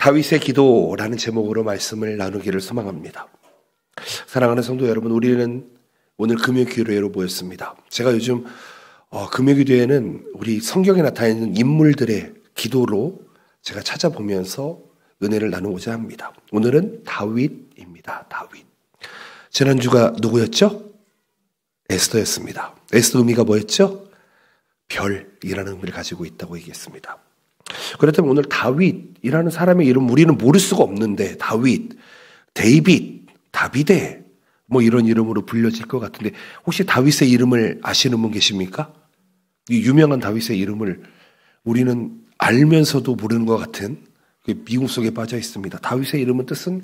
다윗의 기도라는 제목으로 말씀을 나누기를 소망합니다. 사랑하는 성도 여러분, 우리는 오늘 금요기도회로 모였습니다. 제가 요즘 금요기도회는 우리 성경에 나타나는 인물들의 기도로 제가 찾아보면서 은혜를 나누고자 합니다. 오늘은 다윗입니다. 다윗. 지난주가 누구였죠? 에스더였습니다. 에스더 의미가 뭐였죠? 별이라는 의미를 가지고 있다고 얘기했습니다. 그렇다면 오늘 다윗이라는 사람의 이름 우리는 모를 수가 없는데, 다윗, 데이빗, 다비데 뭐 이런 이름으로 불려질 것 같은데, 혹시 다윗의 이름을 아시는 분 계십니까? 이 유명한 다윗의 이름을 우리는 알면서도 모르는 것 같은 미궁 속에 빠져 있습니다. 다윗의 이름은 뜻은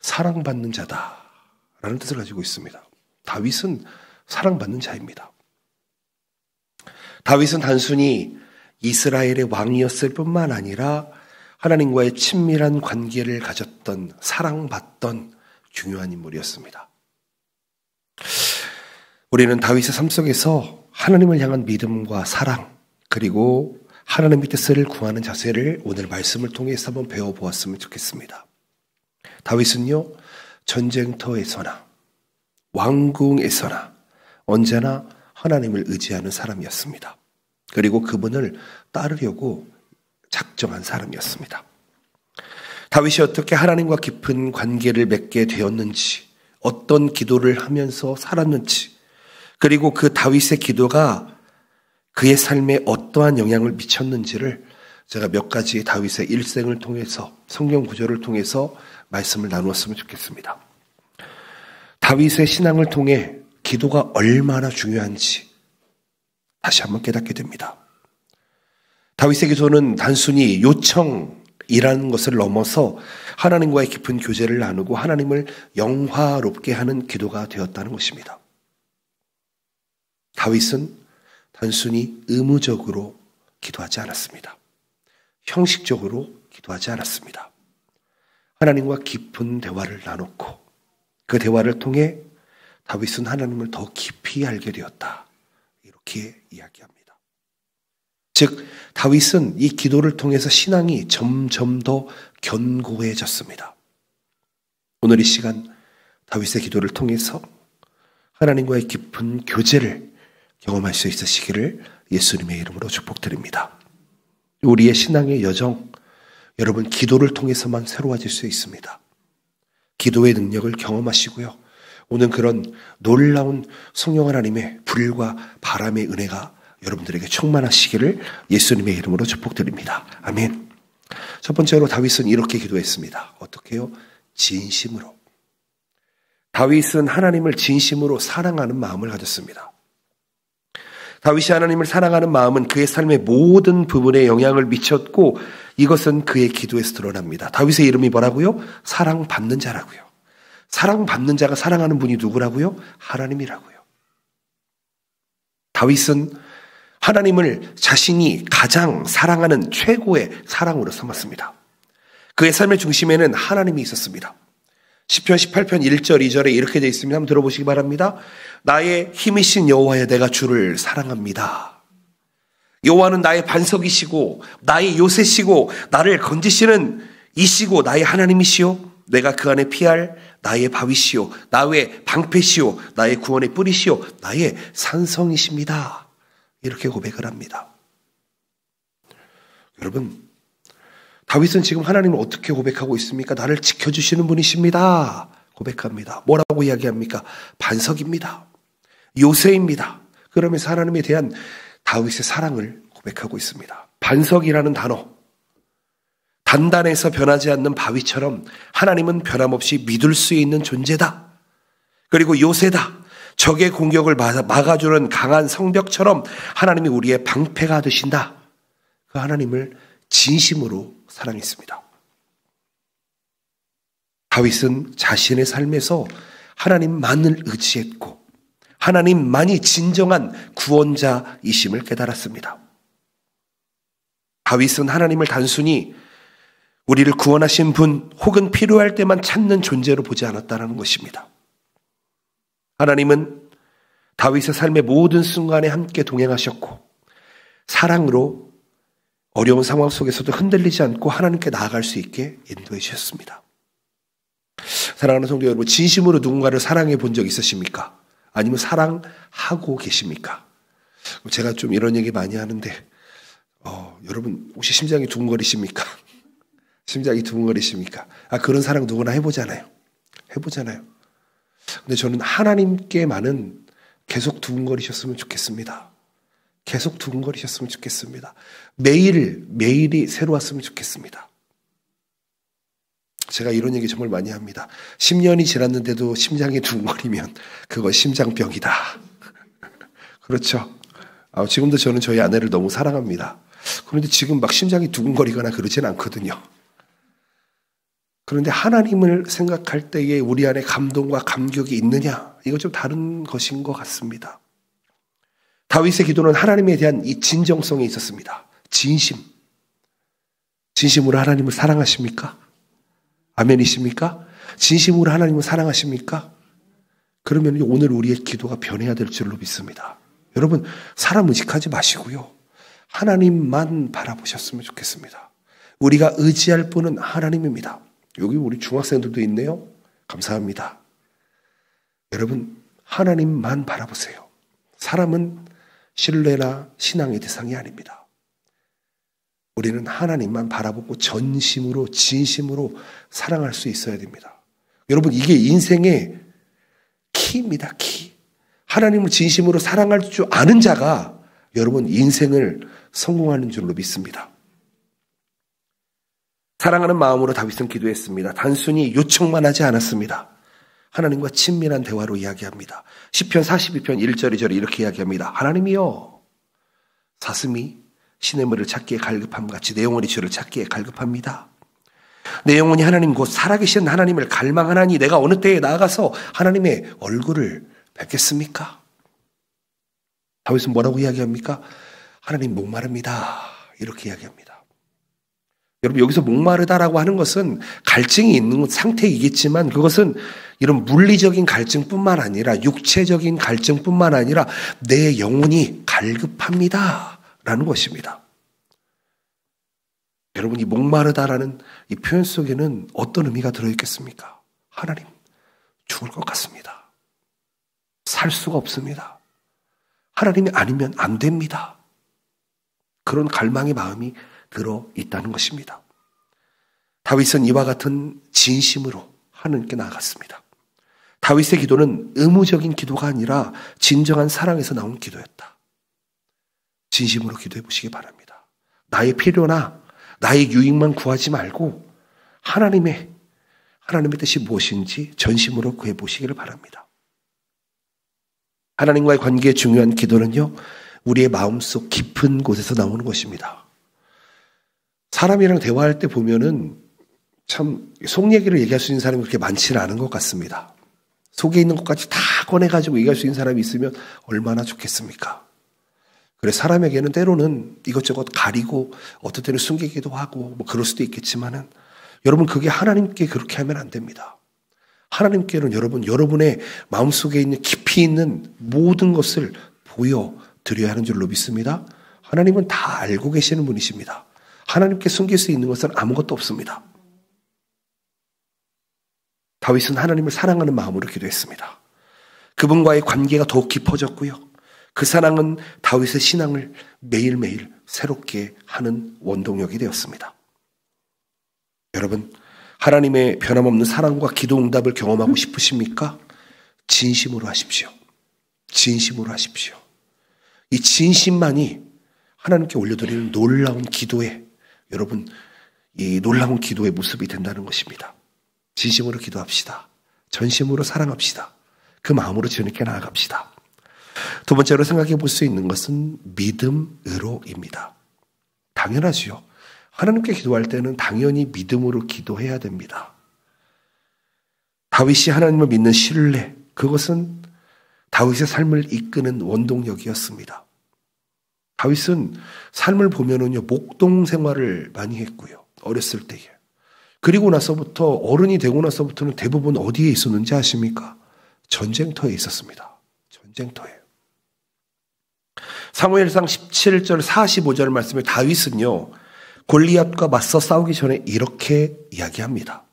사랑받는 자다라는 뜻을 가지고 있습니다. 다윗은 사랑받는 자입니다. 다윗은 단순히 이스라엘의 왕이었을 뿐만 아니라 하나님과의 친밀한 관계를 가졌던, 사랑받던 중요한 인물이었습니다. 우리는 다윗의 삶 속에서 하나님을 향한 믿음과 사랑, 그리고 하나님의 뜻을 구하는 자세를 오늘 말씀을 통해서 한번 배워보았으면 좋겠습니다. 다윗은요, 전쟁터에서나 왕궁에서나 언제나 하나님을 의지하는 사람이었습니다. 그리고 그분을 따르려고 작정한 사람이었습니다. 다윗이 어떻게 하나님과 깊은 관계를 맺게 되었는지, 어떤 기도를 하면서 살았는지, 그리고 그 다윗의 기도가 그의 삶에 어떠한 영향을 미쳤는지를 제가 몇 가지 다윗의 일생을 통해서, 성경 구절을 통해서 말씀을 나누었으면 좋겠습니다. 다윗의 신앙을 통해 기도가 얼마나 중요한지 다시 한번 깨닫게 됩니다. 다윗의 기도는 단순히 요청이라는 것을 넘어서 하나님과의 깊은 교제를 나누고 하나님을 영화롭게 하는 기도가 되었다는 것입니다. 다윗은 단순히 의무적으로 기도하지 않았습니다. 형식적으로 기도하지 않았습니다. 하나님과 깊은 대화를 나눴고 그 대화를 통해 다윗은 하나님을 더 깊이 알게 되었다. 이렇게 이야기합니다. 즉, 다윗은 이 기도를 통해서 신앙이 점점 더 견고해졌습니다. 오늘 이 시간 다윗의 기도를 통해서 하나님과의 깊은 교제를 경험할 수 있으시기를 예수님의 이름으로 축복드립니다. 우리의 신앙의 여정, 여러분 기도를 통해서만 새로워질 수 있습니다. 기도의 능력을 경험하시고요. 오늘 그런 놀라운 성령 하나님의 불과 바람의 은혜가 여러분들에게 충만하시기를 예수님의 이름으로 축복드립니다. 아멘. 첫 번째로 다윗은 이렇게 기도했습니다. 어떻게 해요? 진심으로. 다윗은 하나님을 진심으로 사랑하는 마음을 가졌습니다. 다윗이 하나님을 사랑하는 마음은 그의 삶의 모든 부분에 영향을 미쳤고 이것은 그의 기도에서 드러납니다. 다윗의 이름이 뭐라고요? 사랑받는 자라고요. 사랑받는 자가 사랑하는 분이 누구라고요? 하나님이라고요. 다윗은 하나님을 자신이 가장 사랑하는 최고의 사랑으로 삼았습니다. 그의 삶의 중심에는 하나님이 있었습니다. 시편 18편 1절 2절에 이렇게 되어 있습니다. 한번 들어보시기 바랍니다. 나의 힘이신 여호와여, 내가 주를 사랑합니다. 여호와는 나의 반석이시고 나의 요새시고 나를 건지시는 이시고 나의 하나님이시오. 내가 그 안에 피할 나의 바위시오, 나의 방패시오, 나의 구원의 뿌리시오, 나의 산성이십니다. 이렇게 고백을 합니다. 여러분, 다윗은 지금 하나님을 어떻게 고백하고 있습니까? 나를 지켜주시는 분이십니다. 고백합니다. 뭐라고 이야기합니까? 반석입니다. 요새입니다. 그러면서 하나님에 대한 다윗의 사랑을 고백하고 있습니다. 반석이라는 단어, 단단해서 변하지 않는 바위처럼 하나님은 변함없이 믿을 수 있는 존재다. 그리고 요새다. 적의 공격을 막아주는 강한 성벽처럼 하나님이 우리의 방패가 되신다. 그 하나님을 진심으로 사랑했습니다. 다윗은 자신의 삶에서 하나님만을 의지했고 하나님만이 진정한 구원자이심을 깨달았습니다. 다윗은 하나님을 단순히 우리를 구원하신 분 혹은 필요할 때만 찾는 존재로 보지 않았다는 것입니다. 하나님은 다윗의 삶의 모든 순간에 함께 동행하셨고 사랑으로 어려운 상황 속에서도 흔들리지 않고 하나님께 나아갈 수 있게 인도해 주셨습니다. 사랑하는 성도 여러분, 진심으로 누군가를 사랑해 본 적 있으십니까? 아니면 사랑하고 계십니까? 제가 좀 이런 얘기 많이 하는데 여러분 혹시 심장이 두근거리십니까? 심장이 두근거리십니까? 그런 사랑 누구나 해보잖아요. 근데 저는 하나님께만은 계속 두근거리셨으면 좋겠습니다. 계속 두근거리셨으면 좋겠습니다. 매일이 새로웠으면 좋겠습니다. 제가 이런 얘기 정말 많이 합니다. 10년이 지났는데도 심장이 두근거리면 그건 심장병이다. 그렇죠. 지금도 저는 저희 아내를 너무 사랑합니다. 그런데 지금 막 심장이 두근거리거나 그러진 않거든요. 그런데 하나님을 생각할 때에 우리 안에 감동과 감격이 있느냐? 이거 좀 다른 것인 것 같습니다. 다윗의 기도는 하나님에 대한 이 진정성이 있었습니다. 진심으로 하나님을 사랑하십니까? 아멘이십니까? 진심으로 하나님을 사랑하십니까? 그러면 오늘 우리의 기도가 변해야 될 줄로 믿습니다. 여러분, 사람 의식하지 마시고요. 하나님만 바라보셨으면 좋겠습니다. 우리가 의지할 분은 하나님입니다. 여기 우리 중학생들도 있네요. 감사합니다. 여러분, 하나님만 바라보세요. 사람은 신뢰나 신앙의 대상이 아닙니다. 우리는 하나님만 바라보고 전심으로 진심으로 사랑할 수 있어야 됩니다. 여러분, 이게 인생의 키입니다. 키. 하나님을 진심으로 사랑할 줄 아는 자가 여러분 인생을 성공하는 줄로 믿습니다. 사랑하는 마음으로 다윗은 기도했습니다. 단순히 요청만 하지 않았습니다. 하나님과 친밀한 대화로 이야기합니다. 시편 42편 1절 2절에 이렇게 이야기합니다. 하나님이여, 사슴이 시냇물을 찾기에 갈급함같이 내 영혼이 주를 찾기에 갈급합니다. 내 영혼이 하나님 곧 살아계신 하나님을 갈망하나니 내가 어느 때에 나아가서 하나님의 얼굴을 뵙겠습니까? 다윗은 뭐라고 이야기합니까? 하나님 목마릅니다. 이렇게 이야기합니다. 여러분, 여기서 목마르다라고 하는 것은 갈증이 있는 상태이겠지만 그것은 이런 물리적인 갈증뿐만 아니라 육체적인 갈증뿐만 아니라 내 영혼이 갈급합니다 라는 것입니다. 여러분, 이 목마르다라는 이 표현 속에는 어떤 의미가 들어있겠습니까? 하나님, 죽을 것 같습니다. 살 수가 없습니다. 하나님이 아니면 안 됩니다. 그런 갈망의 마음이 들어있다는 것입니다. 다윗은 이와 같은 진심으로 하나님께 나아갔습니다. 다윗의 기도는 의무적인 기도가 아니라 진정한 사랑에서 나온 기도였다. 진심으로 기도해 보시기 바랍니다. 나의 필요나 나의 유익만 구하지 말고 하나님의 뜻이 무엇인지 전심으로 구해 보시기를 바랍니다. 하나님과의 관계의 중요한 기도는요, 우리의 마음속 깊은 곳에서 나오는 것입니다. 사람이랑 대화할 때 보면은 참 속 얘기를 얘기할 수 있는 사람이 그렇게 많지는 않은 것 같습니다. 속에 있는 것까지 다 꺼내가지고 얘기할 수 있는 사람이 있으면 얼마나 좋겠습니까? 그래, 사람에게는 때로는 이것저것 가리고 어떤 때는 숨기기도 하고 뭐 그럴 수도 있겠지만은 여러분, 그게 하나님께 그렇게 하면 안 됩니다. 하나님께는 여러분의 마음속에 있는 깊이 있는 모든 것을 보여드려야 하는 줄로 믿습니다. 하나님은 다 알고 계시는 분이십니다. 하나님께 숨길 수 있는 것은 아무것도 없습니다. 다윗은 하나님을 사랑하는 마음으로 기도했습니다. 그분과의 관계가 더욱 깊어졌고요. 그 사랑은 다윗의 신앙을 매일매일 새롭게 하는 원동력이 되었습니다. 여러분, 하나님의 변함없는 사랑과 기도 응답을 경험하고 싶으십니까? 진심으로 하십시오. 진심으로 하십시오. 이 진심만이 하나님께 올려드리는 놀라운 기도의, 여러분, 이 놀라운 기도의 모습이 된다는 것입니다. 진심으로 기도합시다. 전심으로 사랑합시다. 그 마음으로 주님께 나아갑시다. 두 번째로 생각해 볼 수 있는 것은 믿음으로입니다. 당연하지요. 하나님께 기도할 때는 당연히 믿음으로 기도해야 됩니다. 다윗이 하나님을 믿는 신뢰, 그것은 다윗의 삶을 이끄는 원동력이었습니다. 다윗은 삶을 보면은요, 목동 생활을 많이 했고요. 어렸을 때에. 그리고 나서부터, 어른이 되고 나서부터는 대부분 어디에 있었는지 아십니까? 전쟁터에 있었습니다. 전쟁터에. 사무엘상 17절 45절 말씀에 다윗은요, 골리앗과 맞서 싸우기 전에 이렇게 이야기합니다.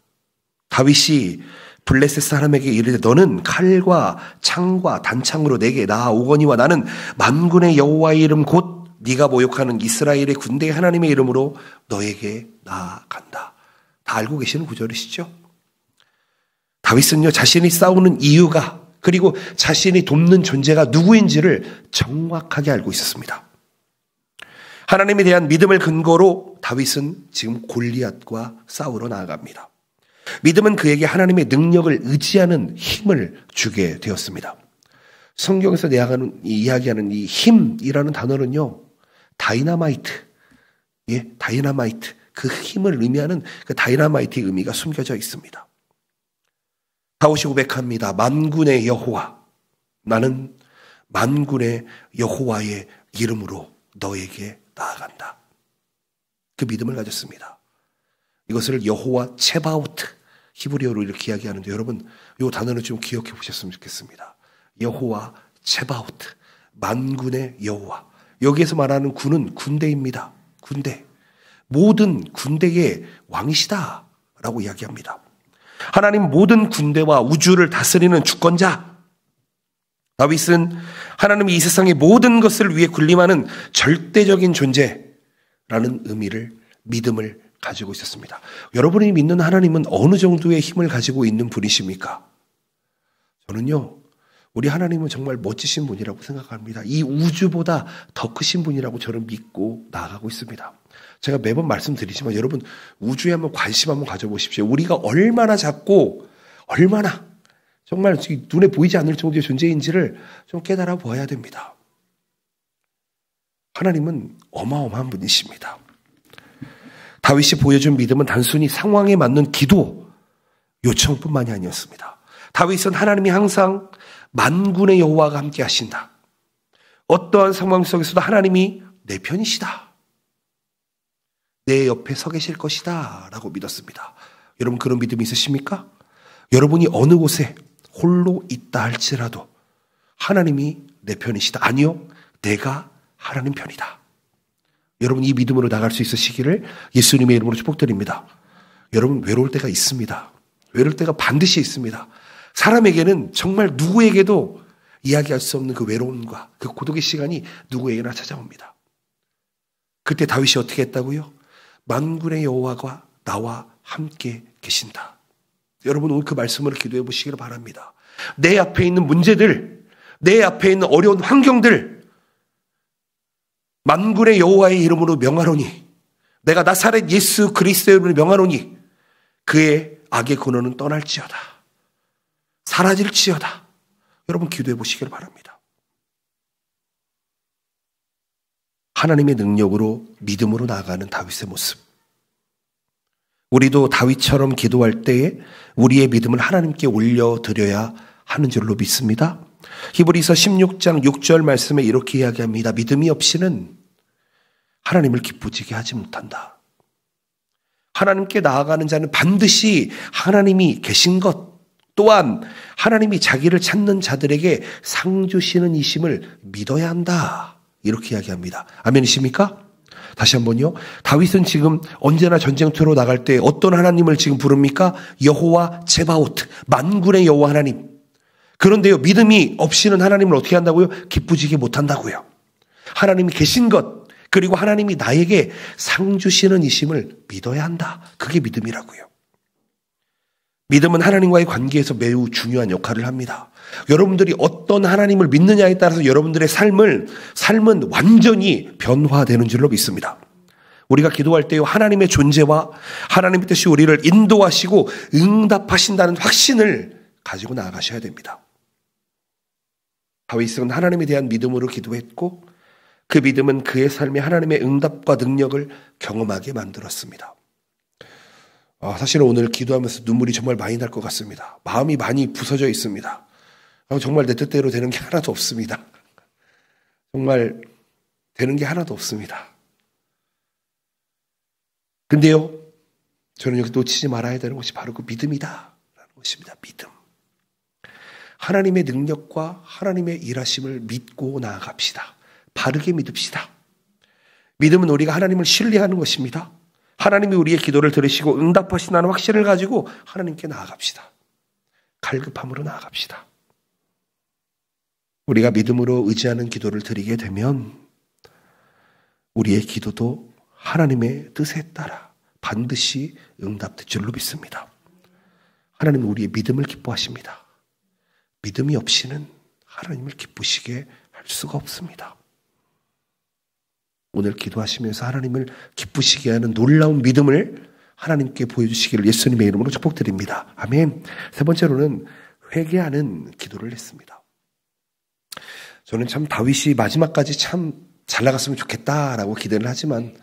다윗이 블레셋 사람에게 이르되 너는 칼과 창과 단창으로 내게 나아오거니와 나는 만군의 여호와의 이름 곧 네가 모욕하는 이스라엘의 군대의 하나님의 이름으로 너에게 나아간다. 다 알고 계시는 구절이시죠? 다윗은요, 자신이 싸우는 이유가 그리고 자신이 돕는 존재가 누구인지를 정확하게 알고 있었습니다. 하나님에 대한 믿음을 근거로 다윗은 지금 골리앗과 싸우러 나아갑니다. 믿음은 그에게 하나님의 능력을 의지하는 힘을 주게 되었습니다. 성경에서 이야기하는 이 힘이라는 단어는요, 다이나마이트, 다이나마이트, 그 힘을 의미하는 그 다이나마이트의 의미가 숨겨져 있습니다. 다윗이 고백합니다. 만군의 여호와, 나는 만군의 여호와의 이름으로 너에게 나아간다. 그 믿음을 가졌습니다. 이것을 여호와 체바오트, 히브리어로 이렇게 이야기하는데 여러분 이 단어를 좀 기억해 보셨으면 좋겠습니다. 여호와 체바오트, 만군의 여호와. 여기에서 말하는 군은 군대입니다. 군대. 모든 군대의 왕이시다 라고 이야기합니다. 하나님 모든 군대와 우주를 다스리는 주권자. 다윗은 하나님이 이 세상의 모든 것을 위해 군림하는 절대적인 존재라는 의미를, 믿음을 가지고 있었습니다. 여러분이 믿는 하나님은 어느 정도의 힘을 가지고 있는 분이십니까? 저는요, 우리 하나님은 정말 멋지신 분이라고 생각합니다. 이 우주보다 더 크신 분이라고 저는 믿고 나아가고 있습니다. 제가 매번 말씀드리지만 여러분 우주에 한번 관심 한번 가져보십시오. 우리가 얼마나 작고 얼마나 정말 눈에 보이지 않을 정도의 존재인지를 좀 깨달아 보아야 됩니다. 하나님은 어마어마한 분이십니다. 다윗이 보여준 믿음은 단순히 상황에 맞는 기도 요청뿐만이 아니었습니다. 다윗은 하나님이 항상 만군의 여호와가 함께 하신다. 어떠한 상황 속에서도 하나님이 내 편이시다. 내 옆에 서 계실 것이다 라고 믿었습니다. 여러분 그런 믿음이 있으십니까? 여러분이 어느 곳에 홀로 있다 할지라도 하나님이 내 편이시다. 아니요, 내가 하나님 편이다. 여러분 이 믿음으로 나갈 수 있으시기를 예수님의 이름으로 축복드립니다. 여러분 외로울 때가 있습니다. 외로울 때가 반드시 있습니다. 사람에게는 정말 누구에게도 이야기할 수 없는 그 외로움과 그 고독의 시간이 누구에게나 찾아옵니다. 그때 다윗이 어떻게 했다고요? 만군의 여호와가 나와 함께 계신다. 여러분 오늘 그 말씀으로 기도해 보시기를 바랍니다. 내 앞에 있는 문제들, 내 앞에 있는 어려운 환경들, 만군의 여호와의 이름으로 명하노니, 내가 나사렛 예수 그리스도의 이름으로 명하노니 그의 악의 근원은 떠날지어다. 사라질지어다. 여러분 기도해 보시기를 바랍니다. 하나님의 능력으로 믿음으로 나아가는 다윗의 모습. 우리도 다윗처럼 기도할 때에 우리의 믿음을 하나님께 올려드려야 하는 줄로 믿습니다. 히브리서 16장 6절 말씀에 이렇게 이야기합니다. 믿음이 없이는 하나님을 기쁘시게 하지 못한다. 하나님께 나아가는 자는 반드시 하나님이 계신 것, 또한 하나님이 자기를 찾는 자들에게 상 주시는 이심을 믿어야 한다. 이렇게 이야기합니다. 아멘이십니까? 다시 한번요. 다윗은 지금 언제나 전쟁터로 나갈 때 어떤 하나님을 지금 부릅니까? 여호와 체바오트, 만군의 여호와 하나님. 그런데요, 믿음이 없이는 하나님을 어떻게 한다고요? 기쁘시게 못한다고요. 하나님이 계신 것, 그리고 하나님이 나에게 상 주시는 이심을 믿어야 한다. 그게 믿음이라고요. 믿음은 하나님과의 관계에서 매우 중요한 역할을 합니다. 여러분들이 어떤 하나님을 믿느냐에 따라서 여러분들의 삶은 완전히 변화되는 줄로 믿습니다. 우리가 기도할 때요, 하나님의 존재와 하나님의 뜻이 우리를 인도하시고 응답하신다는 확신을 가지고 나아가셔야 됩니다. 다윗은 하나님에 대한 믿음으로 기도했고 그 믿음은 그의 삶에 하나님의 응답과 능력을 경험하게 만들었습니다. 사실은 오늘 기도하면서 눈물이 정말 많이 날 것 같습니다. 마음이 많이 부서져 있습니다. 정말 내 뜻대로 되는 게 하나도 없습니다. 정말 되는 게 하나도 없습니다. 근데요, 저는 여기 놓치지 말아야 되는 것이 바로 그 믿음이다 라는 것입니다. 믿음. 하나님의 능력과 하나님의 일하심을 믿고 나아갑시다. 바르게 믿읍시다. 믿음은 우리가 하나님을 신뢰하는 것입니다. 하나님이 우리의 기도를 들으시고 응답하신다는 확신을 가지고 하나님께 나아갑시다. 갈급함으로 나아갑시다. 우리가 믿음으로 의지하는 기도를 드리게 되면 우리의 기도도 하나님의 뜻에 따라 반드시 응답될 줄로 믿습니다. 하나님은 우리의 믿음을 기뻐하십니다. 믿음이 없이는 하나님을 기쁘시게 할 수가 없습니다. 오늘 기도하시면서 하나님을 기쁘시게 하는 놀라운 믿음을 하나님께 보여주시기를 예수님의 이름으로 축복드립니다. 아멘. 세 번째로는 회개하는 기도를 했습니다. 저는 참 다윗이 마지막까지 참 잘 나갔으면 좋겠다라고 기대를 하지만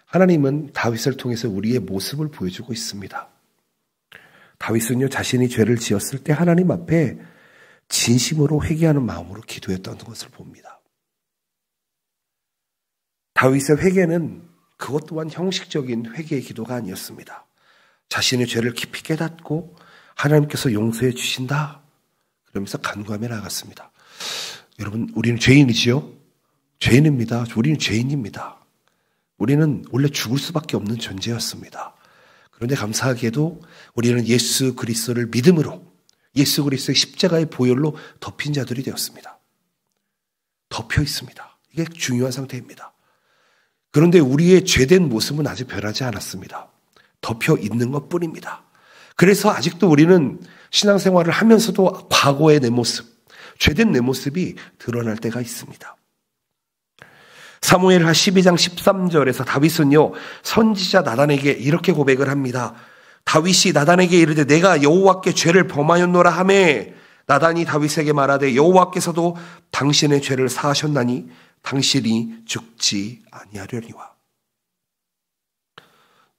하나님은 다윗을 통해서 우리의 모습을 보여주고 있습니다. 다윗은요, 자신이 죄를 지었을 때 하나님 앞에 진심으로 회개하는 마음으로 기도했던 것을 봅니다. 다윗의 회개는 그것 또한 형식적인 회개의 기도가 아니었습니다. 자신의 죄를 깊이 깨닫고 하나님께서 용서해 주신다 그러면서 간구하며 나아갔습니다. 여러분, 우리는 죄인이지요? 죄인입니다. 우리는 죄인입니다. 우리는 원래 죽을 수밖에 없는 존재였습니다. 그런데 감사하게도 우리는 예수 그리스도를 믿음으로 예수 그리스도의 십자가의 보혈로 덮인 자들이 되었습니다. 덮여 있습니다. 이게 중요한 상태입니다. 그런데 우리의 죄된 모습은 아직 변하지 않았습니다. 덮여 있는 것뿐입니다. 그래서 아직도 우리는 신앙생활을 하면서도 과거의 내 모습, 죄된 내 모습이 드러날 때가 있습니다. 사무엘하 12장 13절에서 다윗은요, 선지자 나단에게 이렇게 고백을 합니다. 다윗이 나단에게 이르되 내가 여호와께 죄를 범하였노라 하매 나단이 다윗에게 말하되 여호와께서도 당신의 죄를 사하셨나니 당신이 죽지 아니하려니와.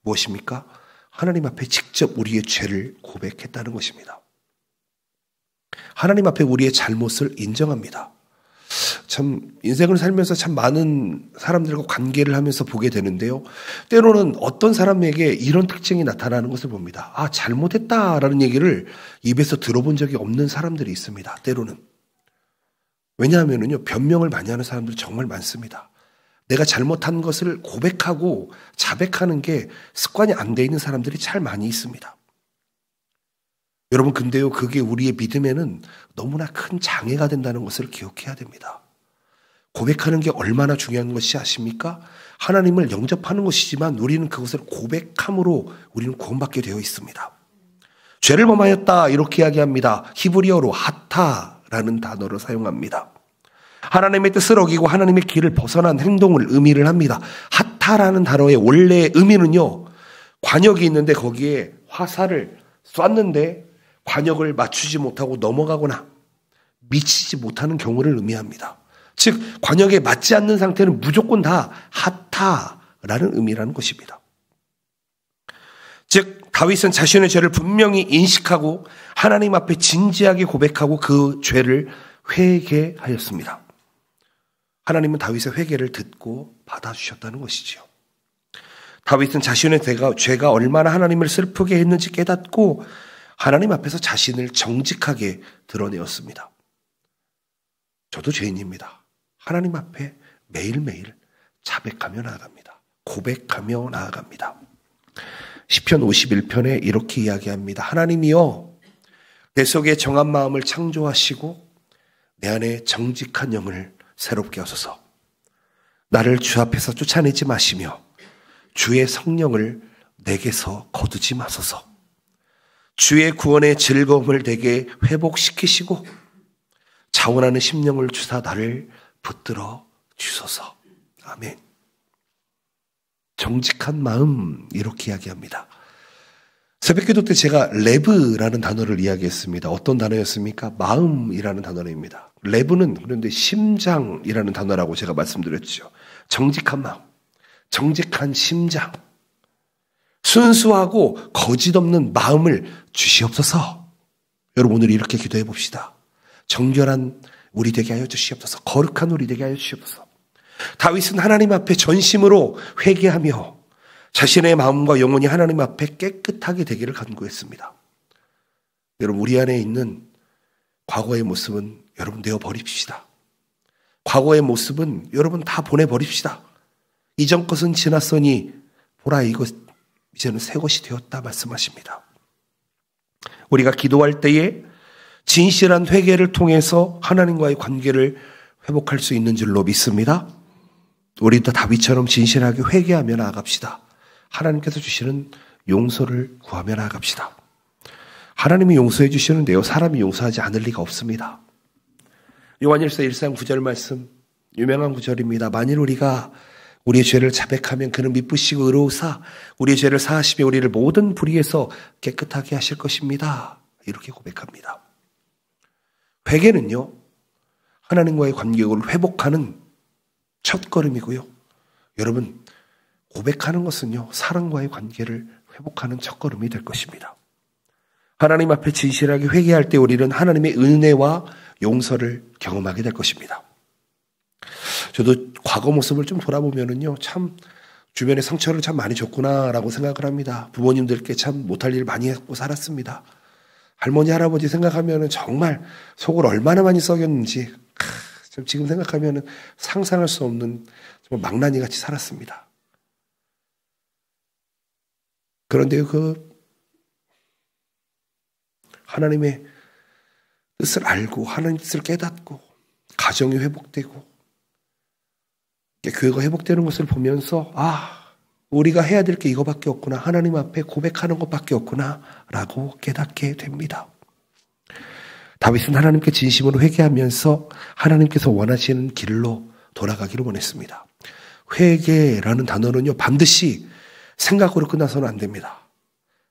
무엇입니까? 하나님 앞에 직접 우리의 죄를 고백했다는 것입니다. 하나님 앞에 우리의 잘못을 인정합니다. 참 인생을 살면서 참 많은 사람들과 관계를 하면서 보게 되는데요. 때로는 어떤 사람에게 이런 특징이 나타나는 것을 봅니다. 아, 잘못했다라는 얘기를 입에서 들어본 적이 없는 사람들이 있습니다. 때로는. 왜냐하면요, 변명을 많이 하는 사람들이 정말 많습니다. 내가 잘못한 것을 고백하고 자백하는 게 습관이 안 돼 있는 사람들이 참 많이 있습니다. 여러분, 근데요, 그게 우리의 믿음에는 너무나 큰 장애가 된다는 것을 기억해야 됩니다. 고백하는 게 얼마나 중요한 것이 아십니까? 하나님을 영접하는 것이지만 우리는 그것을 고백함으로 우리는 구원받게 되어 있습니다. 죄를 범하였다 이렇게 이야기합니다. 히브리어로 하타라는 단어를 사용합니다. 하나님의 뜻을 어기고 하나님의 길을 벗어난 행동을 의미를 합니다. 하타라는 단어의 원래의 의미는요, 관역이 있는데 거기에 화살을 쐈는데 관역을 맞추지 못하고 넘어가거나 미치지 못하는 경우를 의미합니다. 즉 관역에 맞지 않는 상태는 무조건 다 하타라는 의미라는 것입니다. 즉 다윗은 자신의 죄를 분명히 인식하고 하나님 앞에 진지하게 고백하고 그 죄를 회개하였습니다. 하나님은 다윗의 회개를 듣고 받아주셨다는 것이지요. 다윗은 자신의 죄가 얼마나 하나님을 슬프게 했는지 깨닫고 하나님 앞에서 자신을 정직하게 드러내었습니다. 저도 죄인입니다. 하나님 앞에 매일매일 자백하며 나아갑니다. 고백하며 나아갑니다. 시편 51편에 이렇게 이야기합니다. 하나님이여, 내 속에 정한 마음을 창조하시고 내 안에 정직한 영을 새롭게 하소서. 나를 주 앞에서 쫓아내지 마시며 주의 성령을 내게서 거두지 마소서. 주의 구원의 즐거움을 내게 회복시키시고 자원하는 심령을 주사 나를 붙들어 주소서. 아멘. 정직한 마음, 이렇게 이야기합니다. 새벽기도 때 제가 레브라는 단어를 이야기했습니다. 어떤 단어였습니까? 마음이라는 단어입니다. 레브는 그런데 심장이라는 단어라고 제가 말씀드렸죠. 정직한 마음, 정직한 심장, 순수하고 거짓 없는 마음을 주시옵소서. 여러분, 오늘 이렇게 기도해 봅시다. 정결한 우리 되게 하여 주시옵소서. 거룩한 우리 되게 하여 주시옵소서. 다윗은 하나님 앞에 전심으로 회개하며 자신의 마음과 영혼이 하나님 앞에 깨끗하게 되기를 간구했습니다. 여러분, 우리 안에 있는 과거의 모습은 여러분 내어버립시다. 과거의 모습은 여러분 다 보내버립시다. 이전 것은 지났으니 보라, 이것 이제는 새 것이 되었다 말씀하십니다. 우리가 기도할 때에 진실한 회개를 통해서 하나님과의 관계를 회복할 수 있는 줄로 믿습니다. 우리도 다윗처럼 진실하게 회개하며 나아갑시다. 하나님께서 주시는 용서를 구하며 나아갑시다. 하나님이 용서해 주시는데요, 사람이 용서하지 않을 리가 없습니다. 요한일서 1장 9절 말씀, 유명한 구절입니다. 만일 우리가 우리의 죄를 자백하면 그는 미쁘시고 의로우사 우리의 죄를 사하시며 우리를 모든 불의에서 깨끗하게 하실 것입니다. 이렇게 고백합니다. 회개는요, 하나님과의 관계를 회복하는 첫걸음이고요. 여러분, 고백하는 것은요, 사랑과의 관계를 회복하는 첫걸음이 될 것입니다. 하나님 앞에 진실하게 회개할 때 우리는 하나님의 은혜와 용서를 경험하게 될 것입니다. 저도 과거 모습을 좀 돌아보면은요, 참 주변에 상처를 참 많이 줬구나라고 생각을 합니다. 부모님들께 참 못할 일 많이 했고 살았습니다. 할머니, 할아버지 생각하면은 정말 속을 얼마나 많이 썩였는지, 지금 생각하면은 상상할 수 없는 정말 망나니 같이 살았습니다. 그런데 하나님의 뜻을 알고 하나님의 뜻을 깨닫고 가정이 회복되고 교회가 회복되는 것을 보면서 우리가 해야 될 게 이거밖에 없구나. 하나님 앞에 고백하는 것밖에 없구나 라고 깨닫게 됩니다. 다윗은 하나님께 진심으로 회개하면서 하나님께서 원하시는 길로 돌아가기를 원했습니다. 회개라는 단어는요, 반드시 생각으로 끝나서는 안 됩니다.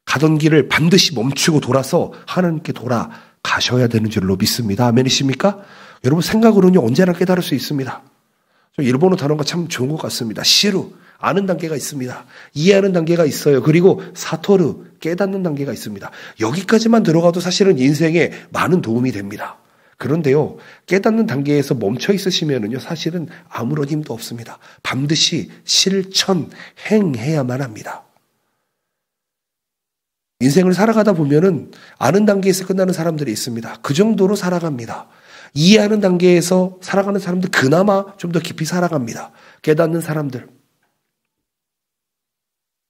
가던 길을 반드시 멈추고 돌아서 하나님께 돌아가셔야 되는 줄로 믿습니다. 아멘이십니까? 여러분, 생각으로는요, 언제나 깨달을 수 있습니다. 일본어 단어가 참 좋은 것 같습니다. 시루, 아는 단계가 있습니다. 이해하는 단계가 있어요. 그리고 사토르, 깨닫는 단계가 있습니다. 여기까지만 들어가도 사실은 인생에 많은 도움이 됩니다. 그런데요, 깨닫는 단계에서 멈춰 있으시면은요, 사실은 아무런 힘도 없습니다. 반드시 실천행해야만 합니다. 인생을 살아가다 보면은 아는 단계에서 끝나는 사람들이 있습니다. 그 정도로 살아갑니다. 이해하는 단계에서 살아가는 사람들 그나마 좀 더 깊이 살아갑니다. 깨닫는 사람들.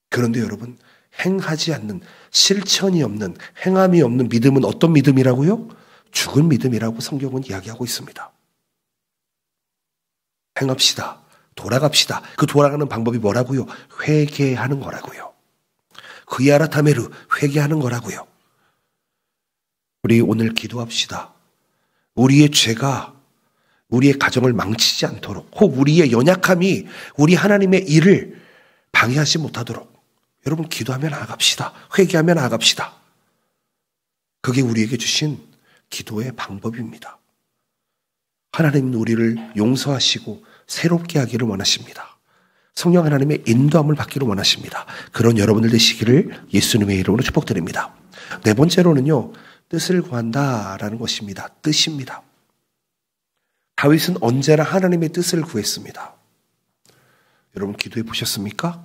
그런데 여러분, 행하지 않는, 실천이 없는, 행함이 없는 믿음은 어떤 믿음이라고요? 죽은 믿음이라고 성경은 이야기하고 있습니다. 행합시다. 돌아갑시다. 그 돌아가는 방법이 뭐라고요? 회개하는 거라고요. 그이아라타메르, 회개하는 거라고요. 우리 오늘 기도합시다. 우리의 죄가 우리의 가정을 망치지 않도록, 혹 우리의 연약함이 우리 하나님의 일을 방해하지 못하도록 여러분, 기도하며 나아갑시다. 회개하며 나아갑시다. 그게 우리에게 주신 기도의 방법입니다. 하나님은 우리를 용서하시고 새롭게 하기를 원하십니다. 성령 하나님의 인도함을 받기를 원하십니다. 그런 여러분들 되시기를 예수님의 이름으로 축복드립니다. 네 번째로는요, 뜻을 구한다라는 것입니다. 뜻입니다. 다윗은 언제나 하나님의 뜻을 구했습니다. 여러분, 기도해 보셨습니까?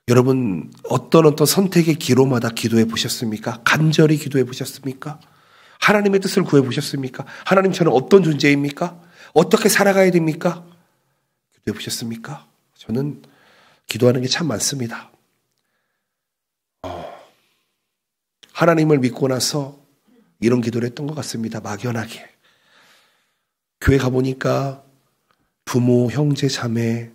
여러분, 어떤 선택의 기로마다 기도해 보셨습니까? 간절히 기도해 보셨습니까? 하나님의 뜻을 구해 보셨습니까? 하나님, 저는 어떤 존재입니까? 어떻게 살아가야 됩니까? 기도해 보셨습니까? 저는 기도하는 게 참 많습니다. 하나님을 믿고 나서 이런 기도를 했던 것 같습니다. 막연하게. 교회 가보니까 부모, 형제, 자매,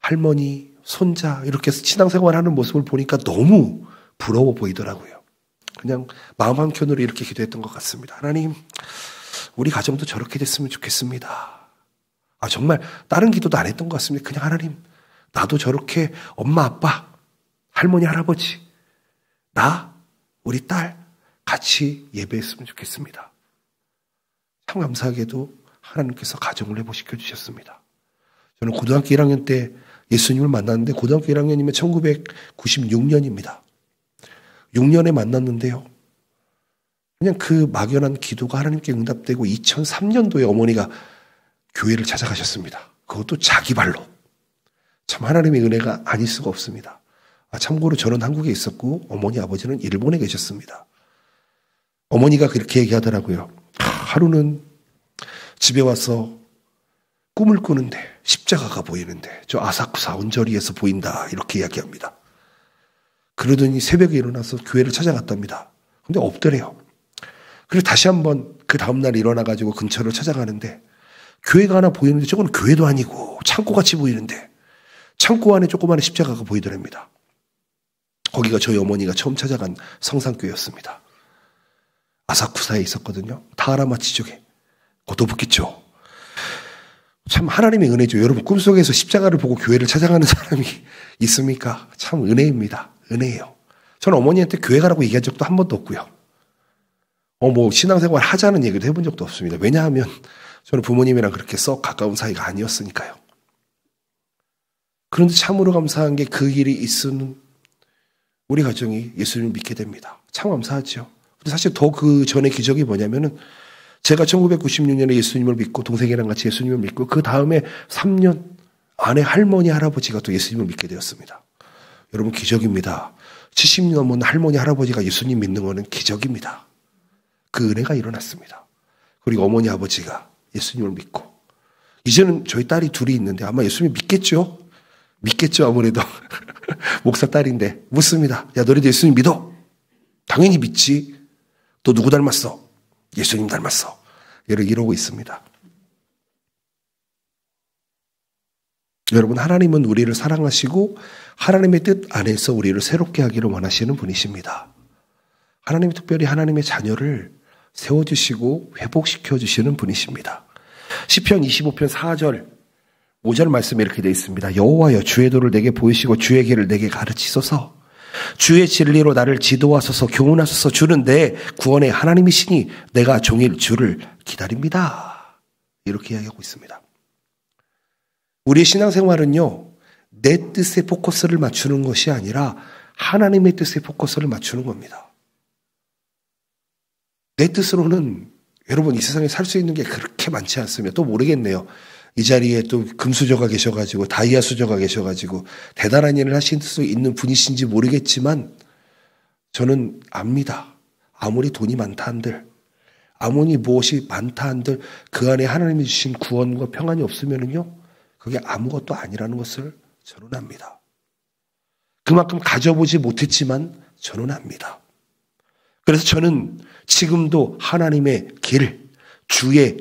할머니, 손자 이렇게 신앙생활하는 모습을 보니까 너무 부러워 보이더라고요. 그냥 마음 한켠으로 이렇게 기도했던 것 같습니다. 하나님, 우리 가정도 저렇게 됐으면 좋겠습니다. 정말 다른 기도도 안 했던 것 같습니다. 그냥 하나님, 나도 저렇게 엄마, 아빠, 할머니, 할아버지, 나, 우리 딸 같이 예배했으면 좋겠습니다. 참 감사하게도 하나님께서 가정을 회복시켜 주셨습니다. 저는 고등학교 1학년 때 예수님을 만났는데 고등학교 1학년이면 1996년입니다. 6년에 만났는데요. 그냥 그 막연한 기도가 하나님께 응답되고 2003년도에 어머니가 교회를 찾아가셨습니다. 그것도 자기 발로. 참 하나님의 은혜가 아닐 수가 없습니다. 참고로 저는 한국에 있었고 어머니 아버지는 일본에 계셨습니다. 어머니가 그렇게 얘기하더라고요. 하루는 집에 와서 꿈을 꾸는데 십자가가 보이는데 저 아사쿠사 언저리에서 보인다 이렇게 이야기합니다. 그러더니 새벽에 일어나서 교회를 찾아갔답니다. 근데 없더래요. 그래서 다시 한번 그 다음날 일어나가지고 근처를 찾아가는데 교회가 하나 보이는데 저건 교회도 아니고 창고같이 보이는데 창고 안에 조그마한 십자가가 보이더랍니다. 거기가 저희 어머니가 처음 찾아간 성산교회였습니다. 아사쿠사에 있었거든요. 타하라마치 쪽에. 고토부키초. 참 하나님의 은혜죠. 여러분 꿈속에서 십자가를 보고 교회를 찾아가는 사람이 있습니까? 참 은혜입니다. 은혜예요. 저는 어머니한테 교회 가라고 얘기한 적도 한 번도 없고요. 신앙생활 하자는 얘기도 해본 적도 없습니다. 왜냐하면 저는 부모님이랑 그렇게 썩 가까운 사이가 아니었으니까요. 그런데 참으로 감사한 게 그 일이 있은 우리 가정이 예수님을 믿게 됩니다. 참 감사하죠. 근데 사실 더 그 전의 기적이 뭐냐면은 제가 1996년에 예수님을 믿고 동생이랑 같이 예수님을 믿고 그 다음에 3년 안에 할머니, 할아버지가 또 예수님을 믿게 되었습니다. 여러분 기적입니다. 70년 넘은 할머니, 할아버지가 예수님 믿는 거는 기적입니다. 그 은혜가 일어났습니다. 그리고 어머니, 아버지가 예수님을 믿고 이제는 저희 딸이 둘이 있는데 아마 예수님 믿겠죠? 믿겠죠 아무래도. 목사 딸인데 묻습니다. 야 너희도 예수님 믿어? 당연히 믿지. 또 누구 닮았어? 예수님 닮았어. 이러고 있습니다. 여러분 하나님은 우리를 사랑하시고 하나님의 뜻 안에서 우리를 새롭게 하기를 원하시는 분이십니다. 하나님이 특별히 하나님의 자녀를 세워주시고 회복시켜주시는 분이십니다. 시편 25편 4절 5절 말씀에 이렇게 되어 있습니다. 여호와여 주의 도를 내게 보이시고 주의 길을 내게 가르치소서. 주의 진리로 나를 지도하소서. 교훈하소서. 주는 내 구원의 하나님이시니 내가 종일 주를 기다립니다. 이렇게 이야기하고 있습니다. 우리의 신앙생활은요, 내 뜻에 포커스를 맞추는 것이 아니라 하나님의 뜻에 포커스를 맞추는 겁니다. 내 뜻으로는 여러분 이 세상에 살 수 있는 게 그렇게 많지 않습니다. 또 모르겠네요. 이 자리에 또 금수저가 계셔가지고 다이아 수저가 계셔가지고 대단한 일을 하실 수 있는 분이신지 모르겠지만 저는 압니다. 아무리 돈이 많다 한들 아무리 무엇이 많다 한들 그 안에 하나님이 주신 구원과 평안이 없으면은요 그게 아무것도 아니라는 것을 저는 압니다. 그만큼 가져보지 못했지만 저는 압니다. 그래서 저는 지금도 하나님의 길, 주의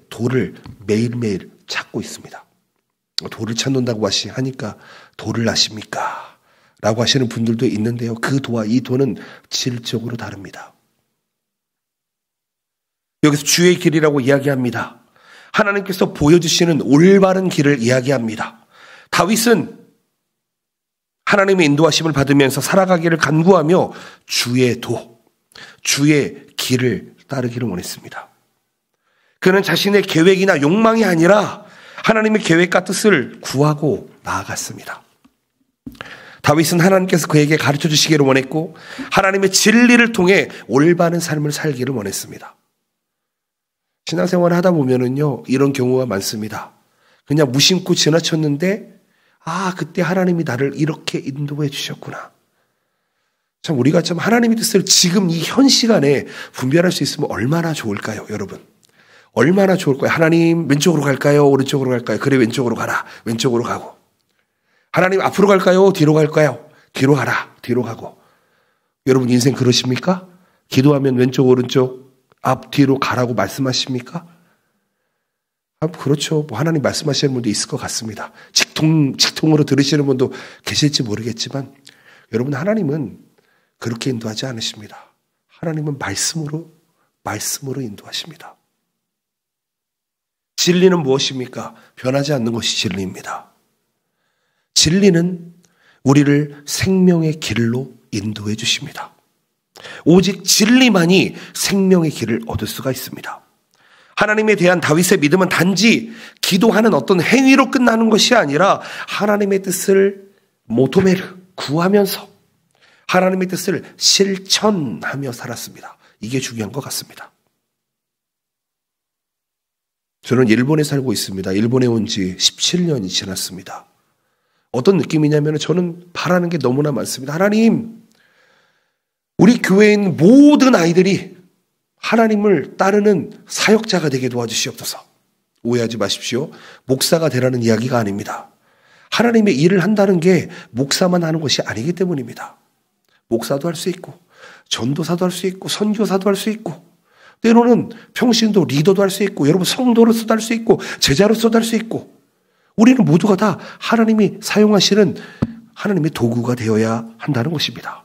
도를 매일매일 찾고 있습니다. 도를 찾는다고 하니까 도를 아십니까? 라고 하시는 분들도 있는데요. 그 도와 이 도는 질적으로 다릅니다. 여기서 주의 길이라고 이야기합니다. 하나님께서 보여주시는 올바른 길을 이야기합니다. 다윗은 하나님의 인도하심을 받으면서 살아가기를 간구하며 주의 도, 주의 길을 따르기를 원했습니다. 그는 자신의 계획이나 욕망이 아니라 하나님의 계획과 뜻을 구하고 나아갔습니다. 다윗은 하나님께서 그에게 가르쳐 주시기를 원했고 하나님의 진리를 통해 올바른 삶을 살기를 원했습니다. 신앙생활을 하다 보면은요 이런 경우가 많습니다. 그냥 무심코 지나쳤는데 그때 하나님이 나를 이렇게 인도해 주셨구나. 참 우리가 참 하나님의 뜻을 지금 이 현 시간에 분별할 수 있으면 얼마나 좋을까요, 여러분? 얼마나 좋을까요? 하나님 왼쪽으로 갈까요? 오른쪽으로 갈까요? 그래 왼쪽으로 가라. 왼쪽으로 가고. 하나님 앞으로 갈까요? 뒤로 갈까요? 뒤로 가라. 뒤로 가고. 여러분 인생 그러십니까? 기도하면 왼쪽 오른쪽 앞 뒤로 가라고 말씀하십니까? 그렇죠. 하나님 말씀하시는 분도 있을 것 같습니다. 직통으로 들으시는 분도 계실지 모르겠지만 여러분 하나님은 그렇게 인도하지 않으십니다. 하나님은 말씀으로 인도하십니다. 진리는 무엇입니까? 변하지 않는 것이 진리입니다. 진리는 우리를 생명의 길로 인도해 주십니다. 오직 진리만이 생명의 길을 얻을 수가 있습니다. 하나님에 대한 다윗의 믿음은 단지 기도하는 어떤 행위로 끝나는 것이 아니라 하나님의 뜻을 모토메르 구하면서 하나님의 뜻을 실천하며 살았습니다. 이게 중요한 것 같습니다. 저는 일본에 살고 있습니다. 일본에 온 지 17년이 지났습니다. 어떤 느낌이냐면 저는 바라는 게 너무나 많습니다. 하나님, 우리 교회에 있는 모든 아이들이 하나님을 따르는 사역자가 되게 도와주시옵소서. 오해하지 마십시오. 목사가 되라는 이야기가 아닙니다. 하나님의 일을 한다는 게 목사만 하는 것이 아니기 때문입니다. 목사도 할 수 있고 전도사도 할 수 있고 선교사도 할 수 있고 때로는 평신도 리더도 할 수 있고 여러분 성도로서도 할 수 있고 제자로서도 할 수 있고 우리는 모두가 다 하나님이 사용하시는 하나님의 도구가 되어야 한다는 것입니다.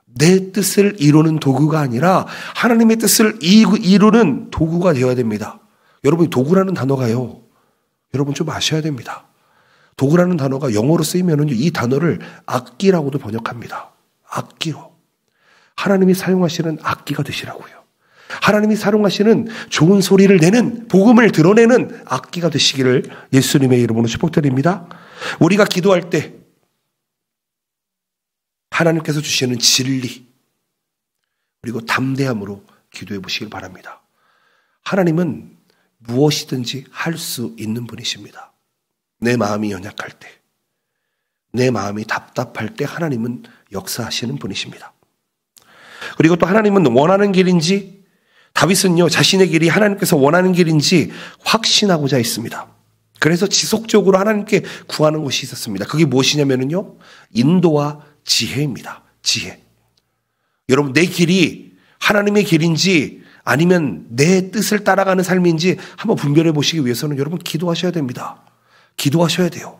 내 뜻을 이루는 도구가 아니라 하나님의 뜻을 이루는 도구가 되어야 됩니다. 여러분 도구라는 단어가요. 여러분 좀 아셔야 됩니다. 도구라는 단어가 영어로 쓰이면은 이 단어를 악기라고도 번역합니다. 악기로. 하나님이 사용하시는 악기가 되시라고요. 하나님이 사용하시는 좋은 소리를 내는 복음을 드러내는 악기가 되시기를 예수님의 이름으로 축복드립니다. 우리가 기도할 때 하나님께서 주시는 진리 그리고 담대함으로 기도해 보시길 바랍니다. 하나님은 무엇이든지 할 수 있는 분이십니다. 내 마음이 연약할 때, 내 마음이 답답할 때 하나님은 역사하시는 분이십니다. 그리고 또 하나님은 원하는 길인지 다윗은요 자신의 길이 하나님께서 원하는 길인지 확신하고자 했습니다. 그래서 지속적으로 하나님께 구하는 것이 있었습니다. 그게 무엇이냐면요 인도와 지혜입니다. 지혜. 여러분 내 길이 하나님의 길인지 아니면 내 뜻을 따라가는 삶인지 한번 분별해 보시기 위해서는 여러분 기도하셔야 됩니다. 기도하셔야 돼요.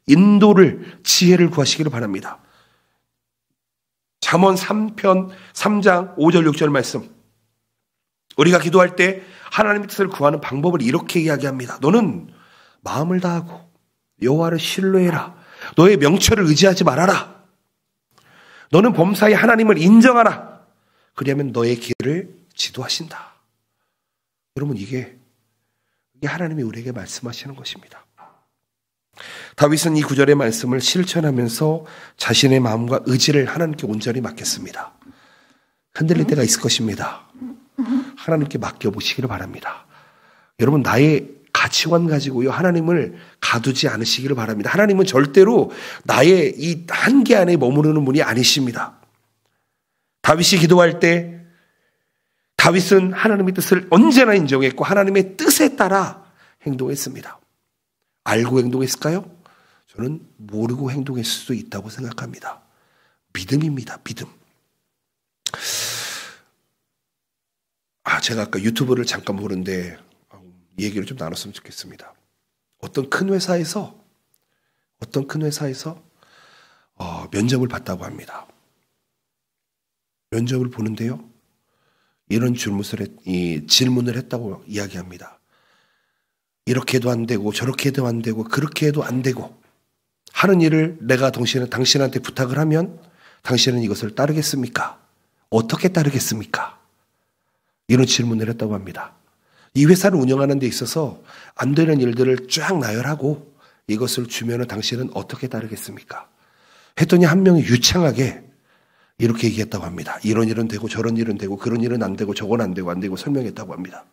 인도를 지혜를 구하시기를 바랍니다. 잠언 3편 3장 5절 6절 말씀. 우리가 기도할 때 하나님의 뜻을 구하는 방법을 이렇게 이야기합니다. 너는 마음을 다하고 여호와를 신뢰해라. 너의 명철을 의지하지 말아라. 너는 범사에 하나님을 인정하라. 그리하면 너의 길을 지도하신다. 여러분 이게 하나님이 우리에게 말씀하시는 것입니다. 다윗은 이 구절의 말씀을 실천하면서 자신의 마음과 의지를 하나님께 온전히 맡겼습니다. 흔들릴 때가 있을 것입니다. 하나님께 맡겨보시기를 바랍니다. 여러분 나의 가치관 가지고요 하나님을 가두지 않으시기를 바랍니다. 하나님은 절대로 나의 이 한계 안에 머무르는 분이 아니십니다. 다윗이 기도할 때 다윗은 하나님의 뜻을 언제나 인정했고 하나님의 뜻에 따라 행동했습니다. 알고 행동했을까요? 저는 모르고 행동했을 수도 있다고 생각합니다. 믿음입니다. 믿음. 제가 아까 유튜브를 잠깐 보는데 이 얘기를 좀 나눴으면 좋겠습니다. 어떤 큰 회사에서 면접을 봤다고 합니다. 면접을 보는데요. 이런 질문을 했다고 이야기합니다. 이렇게도 안 되고 저렇게도 안 되고 그렇게 해도 안 되고 하는 일을 내가 당신한테 부탁을 하면 당신은 이것을 따르겠습니까? 어떻게 따르겠습니까? 이런 질문을 했다고 합니다. 이 회사를 운영하는 데 있어서 안 되는 일들을 쫙 나열하고 이것을 주면 당신은 어떻게 따르겠습니까? 했더니 한 명이 유창하게 이렇게 얘기했다고 합니다. 이런 일은 되고 저런 일은 되고 그런 일은 안 되고 저건 안 되고 설명했다고 합니다.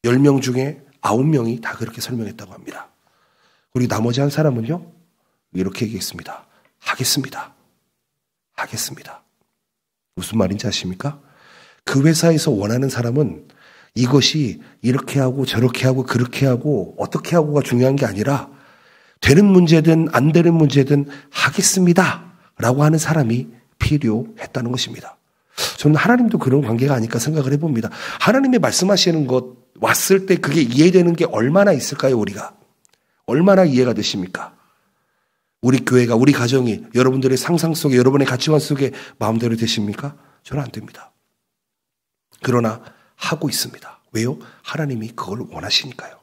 10명 중에 9명이 다 그렇게 설명했다고 합니다. 그리고 나머지 한 사람은요 이렇게 얘기했습니다. 하겠습니다. 무슨 말인지 아십니까? 그 회사에서 원하는 사람은 이것이 이렇게 하고 저렇게 하고 그렇게 하고 어떻게 하고가 중요한 게 아니라 되는 문제든 안 되는 문제든 하겠습니다 라고 하는 사람이 필요했다는 것입니다. 저는 하나님도 그런 관계가 아닐까 생각을 해봅니다. 하나님의 말씀하시는 것 왔을 때 그게 이해되는 게 얼마나 있을까요? 우리가 얼마나 이해가 되십니까? 우리 교회가 우리 가정이 여러분들의 상상 속에 여러분의 가치관 속에 마음대로 되십니까? 저는 안 됩니다. 그러나 하고 있습니다. 왜요? 하나님이 그걸 원하시니까요.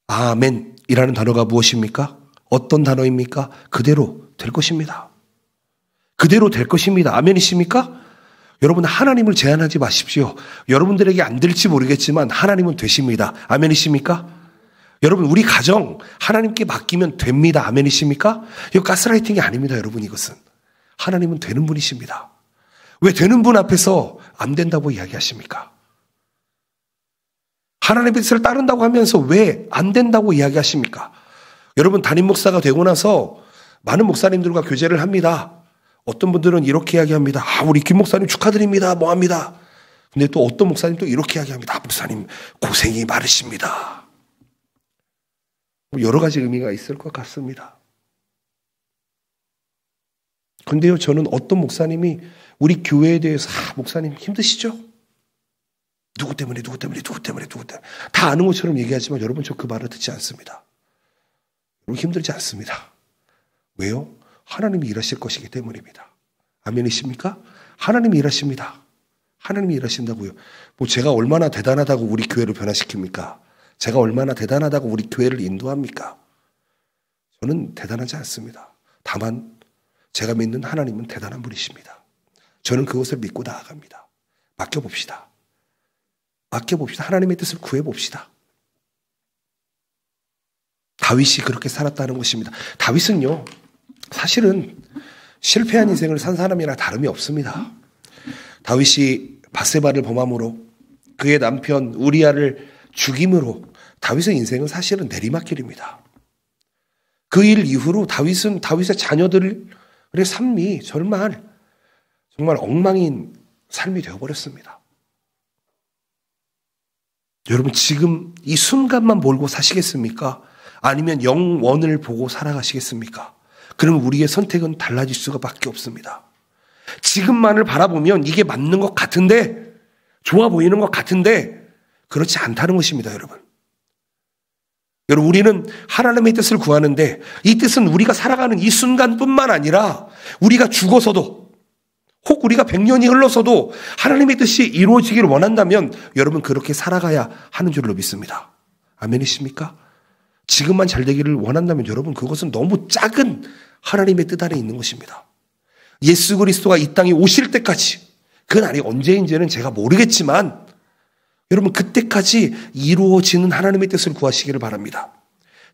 아멘이라는 단어가 무엇입니까? 어떤 단어입니까? 그대로 될 것입니다. 그대로 될 것입니다. 아멘이십니까? 여러분 하나님을 제한하지 마십시오. 여러분들에게 안 될지 모르겠지만 하나님은 되십니다. 아멘이십니까? 여러분 우리 가정 하나님께 맡기면 됩니다. 아멘이십니까? 이거 가스라이팅이 아닙니다. 여러분 이것은 하나님은 되는 분이십니다. 왜 되는 분 앞에서 안 된다고 이야기하십니까? 하나님의 뜻을 따른다고 하면서 왜 안 된다고 이야기하십니까? 여러분 담임 목사가 되고 나서 많은 목사님들과 교제를 합니다. 어떤 분들은 이렇게 이야기합니다. 우리 김 목사님 축하드립니다. 뭐합니다. 근데 또 어떤 목사님 또 이렇게 이야기합니다. 목사님 고생이 많으십니다. 여러 가지 의미가 있을 것 같습니다. 근데요, 저는 어떤 목사님이 우리 교회에 대해서 목사님 힘드시죠? 누구 때문에 다 아는 것처럼 얘기하지만 여러분, 저 그 말을 듣지 않습니다. 여러분, 힘들지 않습니다. 왜요? 하나님이 일하실 것이기 때문입니다. 아멘이십니까? 하나님이 일하십니다. 하나님이 일하신다고요. 뭐 제가 얼마나 대단하다고 우리 교회를 변화시킵니까? 제가 얼마나 대단하다고 우리 교회를 인도합니까? 저는 대단하지 않습니다. 다만 제가 믿는 하나님은 대단한 분이십니다. 저는 그것을 믿고 나아갑니다. 맡겨봅시다. 하나님의 뜻을 구해봅시다. 다윗이 그렇게 살았다는 것입니다. 다윗은요, 사실은 실패한 인생을 산 사람이랑 다름이 없습니다. 다윗이 밧세바를 범함으로 그의 남편 우리아를 죽임으로 다윗의 인생은 사실은 내리막길입니다. 그 일 이후로 다윗의 자녀들의 삶이 정말 엉망인 삶이 되어버렸습니다. 여러분, 지금 이 순간만 몰고 사시겠습니까? 아니면 영원을 보고 살아가시겠습니까? 그러면 우리의 선택은 달라질 수가 밖에 없습니다. 지금만을 바라보면 이게 맞는 것 같은데, 좋아 보이는 것 같은데 그렇지 않다는 것입니다. 여러분, 우리는 하나님의 뜻을 구하는데 이 뜻은 우리가 살아가는 이 순간뿐만 아니라 우리가 죽어서도, 혹 우리가 100년이 흘러서도 하나님의 뜻이 이루어지기를 원한다면 여러분, 그렇게 살아가야 하는 줄로 믿습니다. 아멘이십니까? 지금만 잘 되기를 원한다면 여러분, 그것은 너무 작은 하나님의 뜻 아래 있는 것입니다. 예수 그리스도가 이 땅에 오실 때까지, 그 날이 언제인지는 제가 모르겠지만 여러분, 그때까지 이루어지는 하나님의 뜻을 구하시기를 바랍니다.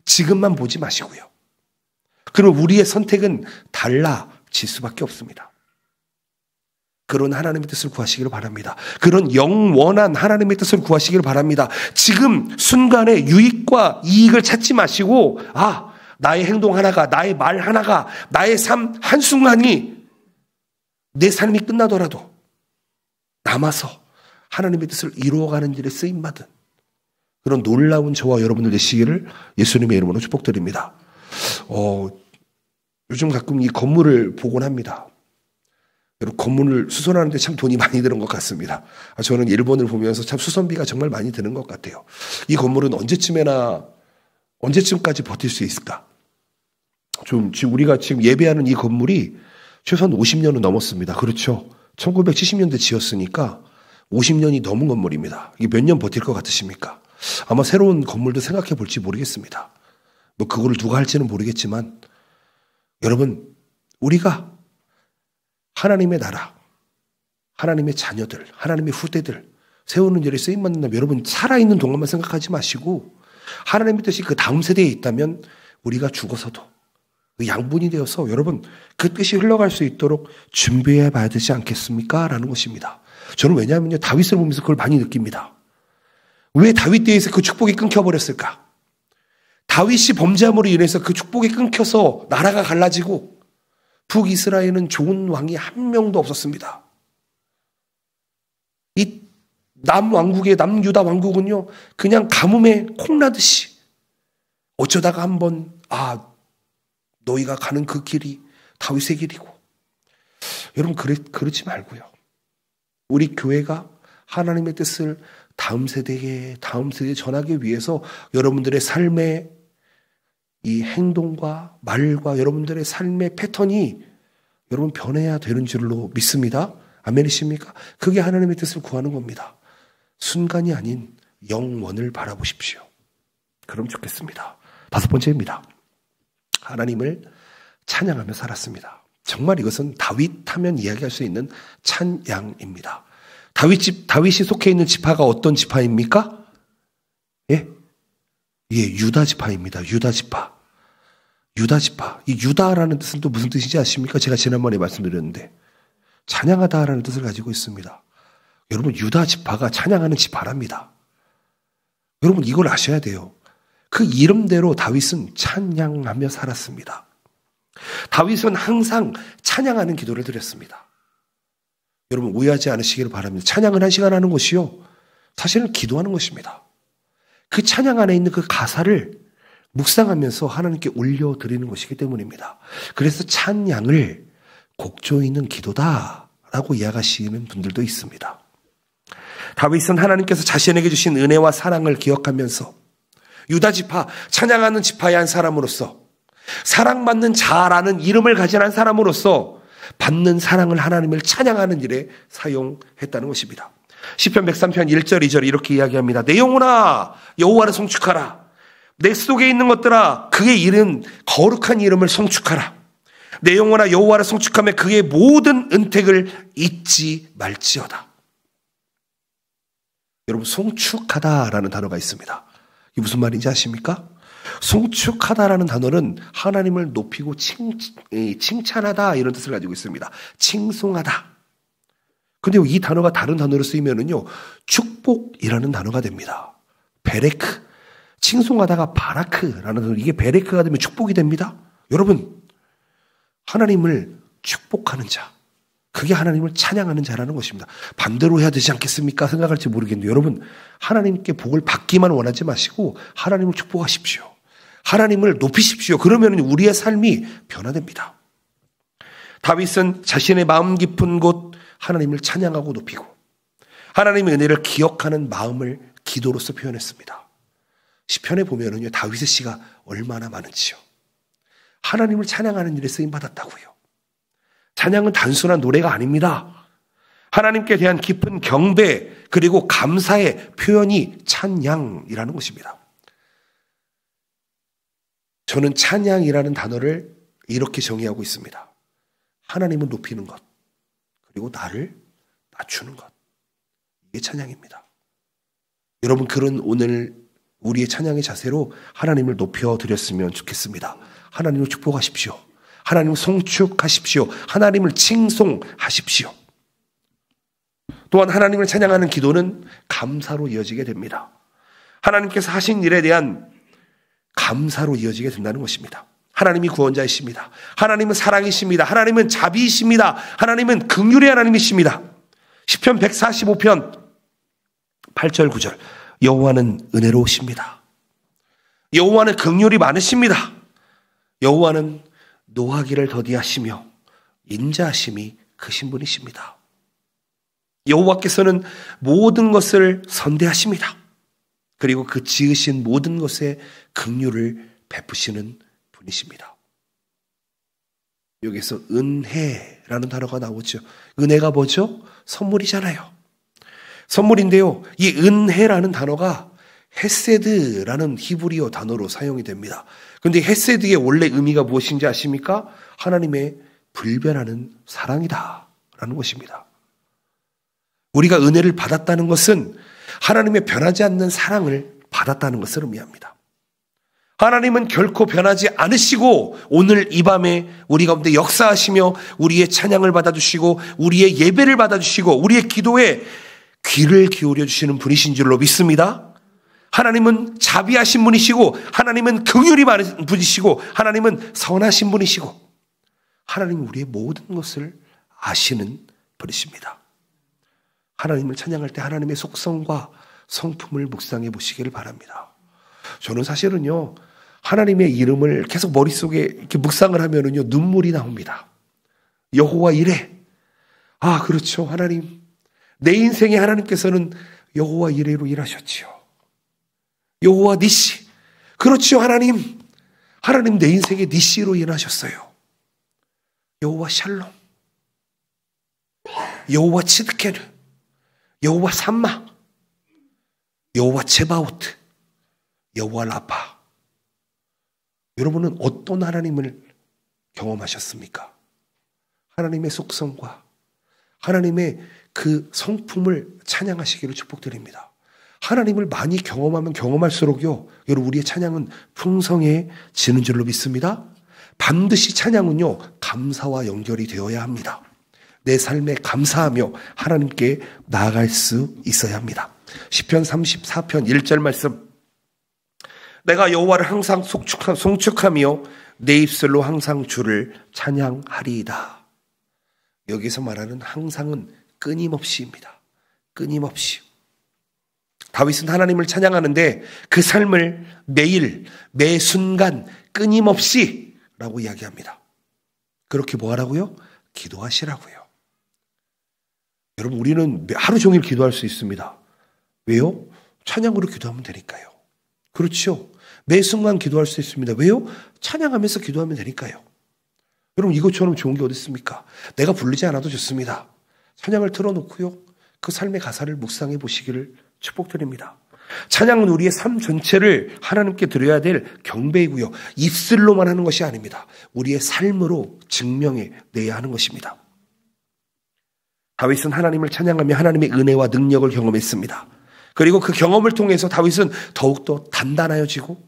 지금만 보지 마시고요. 그럼 우리의 선택은 달라질 수밖에 없습니다. 그런 하나님의 뜻을 구하시기를 바랍니다. 그런 영원한 하나님의 뜻을 구하시기를 바랍니다. 지금 순간의 유익과 이익을 찾지 마시고, 나의 행동 하나가, 나의 말 하나가, 나의 삶 한순간이, 내 삶이 끝나더라도 남아서 하나님의 뜻을 이루어가는 일에 쓰임받은 그런 놀라운 저와 여러분들 되시기를 예수님의 이름으로 축복드립니다. 요즘 가끔 이 건물을 보곤 합니다. 여러분, 건물을 수선하는데 참 돈이 많이 드는 것 같습니다. 저는 일본을 보면서 참 수선비가 정말 많이 드는 것 같아요. 이 건물은 언제쯤까지 버틸 수 있을까? 우리가 지금 예배하는 이 건물이 최소한 50년은 넘었습니다. 그렇죠? 1970년대 지었으니까 50년이 넘은 건물입니다. 이게 몇 년 버틸 것 같으십니까? 아마 새로운 건물도 생각해 볼지 모르겠습니다. 뭐 그거를 누가 할지는 모르겠지만, 여러분, 우리가 하나님의 나라, 하나님의 자녀들, 하나님의 후대들 세우는 일에 쓰임받는다면 여러분, 살아있는 동안만 생각하지 마시고 하나님의 뜻이 그 다음 세대에 있다면 우리가 죽어서도 그 양분이 되어서 여러분, 그 뜻이 흘러갈 수 있도록 준비해 봐야 되지 않겠습니까? 라는 것입니다. 저는 왜냐하면요, 다윗을 보면서 그걸 많이 느낍니다. 왜 다윗 때에서 그 축복이 끊겨버렸을까? 다윗이 범죄함으로 인해서 그 축복이 끊겨서 나라가 갈라지고 북이스라엘은 좋은 왕이 한 명도 없었습니다. 이 남유다 왕국은요, 그냥 가뭄에 콩나듯이 어쩌다가 한번 너희가 가는 그 길이 다윗의 길이고. 여러분, 그러지 말고요. 우리 교회가 하나님의 뜻을 다음 세대에 전하기 위해서 여러분들의 삶의 이 행동과 말과 여러분들의 삶의 패턴이 여러분 변해야 되는 줄로 믿습니다. 아멘이십니까? 그게 하나님의 뜻을 구하는 겁니다. 순간이 아닌 영원을 바라보십시오. 그럼 좋겠습니다. 5번째입니다. 하나님을 찬양하며 살았습니다. 정말 이것은 다윗 하면 이야기할 수 있는 찬양입니다. 다윗이 속해 있는 지파가 어떤 지파입니까? 유다 지파입니다. 유다 지파. 이 유다라는 뜻은 또 무슨 뜻인지 아십니까? 제가 지난번에 말씀드렸는데 찬양하다라는 뜻을 가지고 있습니다. 여러분, 유다 지파가 찬양하는 지파랍니다. 여러분, 이걸 아셔야 돼요. 그 이름대로 다윗은 찬양하며 살았습니다. 다윗은 항상 찬양하는 기도를 드렸습니다. 여러분, 오해하지 않으시기를 바랍니다. 찬양을 1시간 하는 것이요, 사실은 기도하는 것입니다. 그 찬양 안에 있는 그 가사를 묵상하면서 하나님께 올려드리는 것이기 때문입니다. 그래서 찬양을 곡조 있는 기도다라고 이야기하시는 분들도 있습니다. 다윗은 하나님께서 자신에게 주신 은혜와 사랑을 기억하면서 유다 지파, 찬양하는 지파의 한 사람으로서, 사랑받는 자라는 이름을 가진 한 사람으로서 받는 사랑을 하나님을 찬양하는 일에 사용했다는 것입니다. 시편 103편 1절 2절 이렇게 이야기합니다. 내 영혼아 여호와를 송축하라. 내 속에 있는 것들아 그의 이름 거룩한 이름을 송축하라. 내 영혼아 여호와를 송축하며 그의 모든 은택을 잊지 말지어다. 여러분, 송축하다라는 단어가 있습니다. 이게 무슨 말인지 아십니까? 송축하다라는 단어는 하나님을 높이고 칭찬하다 이런 뜻을 가지고 있습니다. 칭송하다. 근데 이 단어가 다른 단어로 쓰이면은요, 축복이라는 단어가 됩니다. 베레크. 칭송하다가 바라크라는 단어, 이게 베레크가 되면 축복이 됩니다. 여러분, 하나님을 축복하는 자, 그게 하나님을 찬양하는 자라는 것입니다. 반대로 해야 되지 않겠습니까? 생각할지 모르겠는데 여러분, 하나님께 복을 받기만 원하지 마시고 하나님을 축복하십시오. 하나님을 높이십시오. 그러면 우리의 삶이 변화됩니다. 다윗은 자신의 마음 깊은 곳 하나님을 찬양하고 높이고 하나님의 은혜를 기억하는 마음을 기도로서 표현했습니다. 시편에 보면은요, 다윗의 시가 얼마나 많은지요. 하나님을 찬양하는 일에 쓰임 받았다고요. 찬양은 단순한 노래가 아닙니다. 하나님께 대한 깊은 경배 그리고 감사의 표현이 찬양이라는 것입니다. 저는 찬양이라는 단어를 이렇게 정의하고 있습니다. 하나님을 높이는 것, 그리고 나를 낮추는 것. 이게 찬양입니다. 여러분, 그런 오늘 우리의 찬양의 자세로 하나님을 높여드렸으면 좋겠습니다. 하나님을 축복하십시오. 하나님을 송축하십시오. 하나님을 칭송하십시오. 또한 하나님을 찬양하는 기도는 감사로 이어지게 됩니다. 하나님께서 하신 일에 대한 감사로 이어지게 된다는 것입니다. 하나님이 구원자이십니다. 하나님은 사랑이십니다. 하나님은 자비이십니다. 하나님은 긍휼의 하나님이십니다. 시편 145편 8절 9절 여호와는 은혜로우십니다. 여호와는 긍휼이 많으십니다. 여호와는 노하기를 더디하시며 인자하심이 크신 분이십니다. 여호와께서는 모든 것을 선대하십니다. 그리고 그 지으신 모든 것에 긍휼을 베푸시는 분이십니다. 여기서 은혜라는 단어가 나오죠. 은혜가 뭐죠? 선물이잖아요. 선물인데요, 이 은혜라는 단어가 헤세드라는 히브리어 단어로 사용이 됩니다. 그런데 헤세드의 원래 의미가 무엇인지 아십니까? 하나님의 불변하는 사랑이다라는 것입니다. 우리가 은혜를 받았다는 것은 하나님의 변하지 않는 사랑을 받았다는 것을 의미합니다. 하나님은 결코 변하지 않으시고 오늘 이 밤에 우리 가운데 역사하시며 우리의 찬양을 받아주시고 우리의 예배를 받아주시고 우리의 기도에 귀를 기울여 주시는 분이신 줄로 믿습니다. 하나님은 자비하신 분이시고 하나님은 긍휼이 많은 분이시고 하나님은 선하신 분이시고 하나님은 우리의 모든 것을 아시는 분이십니다. 하나님을 찬양할 때 하나님의 속성과 성품을 묵상해 보시기를 바랍니다. 저는 사실은요, 하나님의 이름을 계속 머릿속에 이렇게 묵상을 하면은요, 눈물이 나옵니다. 여호와 이레. 아, 그렇죠. 하나님. 내 인생에 하나님께서는 여호와 이레로 일하셨지요. 여호와 니시. 그렇죠. 하나님. 하나님 내 인생에 니시로 일하셨어요. 여호와 샬롬. 여호와 치드케르. 여호와 삼마. 여호와 제바오트. 여호와 라파. 여러분은 어떤 하나님을 경험하셨습니까? 하나님의 속성과 하나님의 그 성품을 찬양하시기를 축복드립니다. 하나님을 많이 경험하면 경험할수록요, 여러분 우리의 찬양은 풍성해지는 줄로 믿습니다. 반드시 찬양은요, 감사와 연결이 되어야 합니다. 내 삶에 감사하며 하나님께 나아갈 수 있어야 합니다. 시편 34편 1절 말씀. 내가 여호와를 항상 송축하며 내 입술로 항상 주를 찬양하리이다. 여기서 말하는 항상은 끊임없이입니다. 끊임없이. 다윗은 하나님을 찬양하는데 그 삶을 매일, 매 순간 끊임없이 라고 이야기합니다. 그렇게 뭐 하라고요? 기도하시라고요. 여러분, 우리는 하루 종일 기도할 수 있습니다. 왜요? 찬양으로 기도하면 되니까요. 그렇죠? 매 순간 기도할 수 있습니다. 왜요? 찬양하면서 기도하면 되니까요. 여러분, 이것처럼 좋은 게 어디 있습니까? 내가 부르지 않아도 좋습니다. 찬양을 틀어놓고요, 그 삶의 가사를 묵상해 보시기를 축복드립니다. 찬양은 우리의 삶 전체를 하나님께 드려야 될 경배이고요, 입술로만 하는 것이 아닙니다. 우리의 삶으로 증명해 내야 하는 것입니다. 다윗은 하나님을 찬양하며 하나님의 은혜와 능력을 경험했습니다. 그리고 그 경험을 통해서 다윗은 더욱더 단단해지고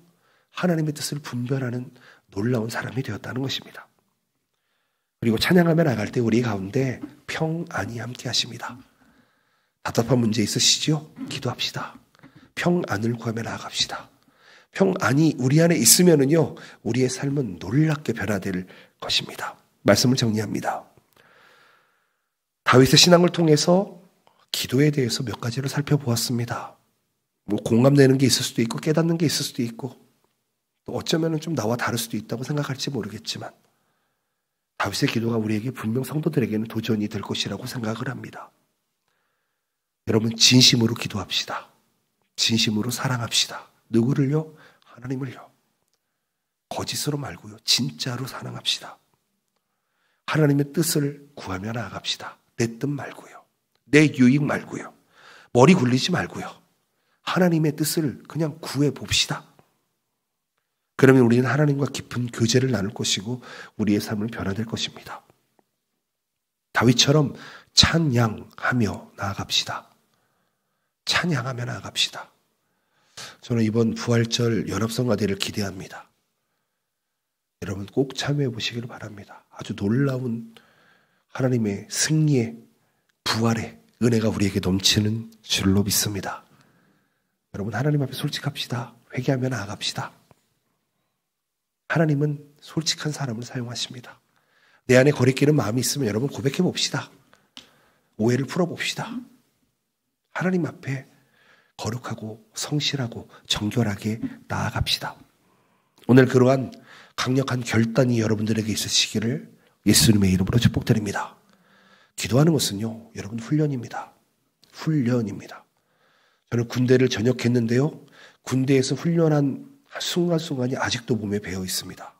하나님의 뜻을 분별하는 놀라운 사람이 되었다는 것입니다. 그리고 찬양하며 나갈 때 우리 가운데 평안이 함께 하십니다. 답답한 문제 있으시죠? 기도합시다. 평안을 구하며 나아갑시다. 평안이 우리 안에 있으면은요, 우리의 삶은 놀랍게 변화될 것입니다. 말씀을 정리합니다. 다윗의 신앙을 통해서 기도에 대해서 몇 가지를 살펴보았습니다. 뭐 공감되는 게 있을 수도 있고 깨닫는 게 있을 수도 있고 또 어쩌면 좀 나와 다를 수도 있다고 생각할지 모르겠지만 다윗의 기도가 우리에게 분명 성도들에게는 도전이 될 것이라고 생각을 합니다. 여러분, 진심으로 기도합시다. 진심으로 사랑합시다. 누구를요? 하나님을요. 거짓으로 말고요, 진짜로 사랑합시다. 하나님의 뜻을 구하며 나아갑시다. 내 뜻 말고요, 내 유익 말고요, 머리 굴리지 말고요, 하나님의 뜻을 그냥 구해봅시다. 그러면 우리는 하나님과 깊은 교제를 나눌 것이고 우리의 삶은 변화될 것입니다. 다윗처럼 찬양하며 나아갑시다. 찬양하며 나아갑시다. 저는 이번 부활절 연합성가대를 기대합니다. 여러분 꼭 참여해 보시기를 바랍니다. 아주 놀라운 하나님의 승리의 부활의 은혜가 우리에게 넘치는 줄로 믿습니다. 여러분, 하나님 앞에 솔직합시다. 회개하며 나아갑시다. 하나님은 솔직한 사람을 사용하십니다. 내 안에 거리끼는 마음이 있으면 여러분 고백해 봅시다. 오해를 풀어봅시다. 하나님 앞에 거룩하고 성실하고 정결하게 나아갑시다. 오늘 그러한 강력한 결단이 여러분들에게 있으시기를 예수님의 이름으로 축복드립니다. 기도하는 것은요, 여러분 훈련입니다. 훈련입니다. 저는 군대를 전역했는데요, 군대에서 훈련한 순간순간이 아직도 몸에 배어 있습니다.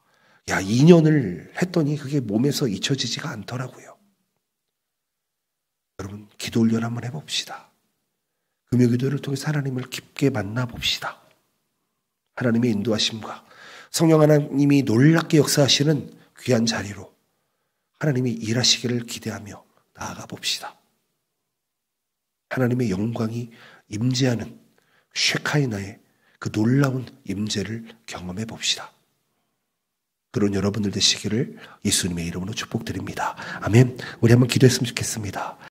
2년을 했더니 그게 몸에서 잊혀지지가 않더라고요. 여러분, 기도 훈련 한번 해봅시다. 금요 기도를 통해서 하나님을 깊게 만나봅시다. 하나님의 인도하심과 성령 하나님이 놀랍게 역사하시는 귀한 자리로 하나님이 일하시기를 기대하며 나아가 봅시다. 하나님의 영광이 임재하는 쉐카이나의 그 놀라운 임재를 경험해 봅시다. 그런 여러분들 되시기를 예수님의 이름으로 축복드립니다. 아멘. 우리 한번 기도했으면 좋겠습니다.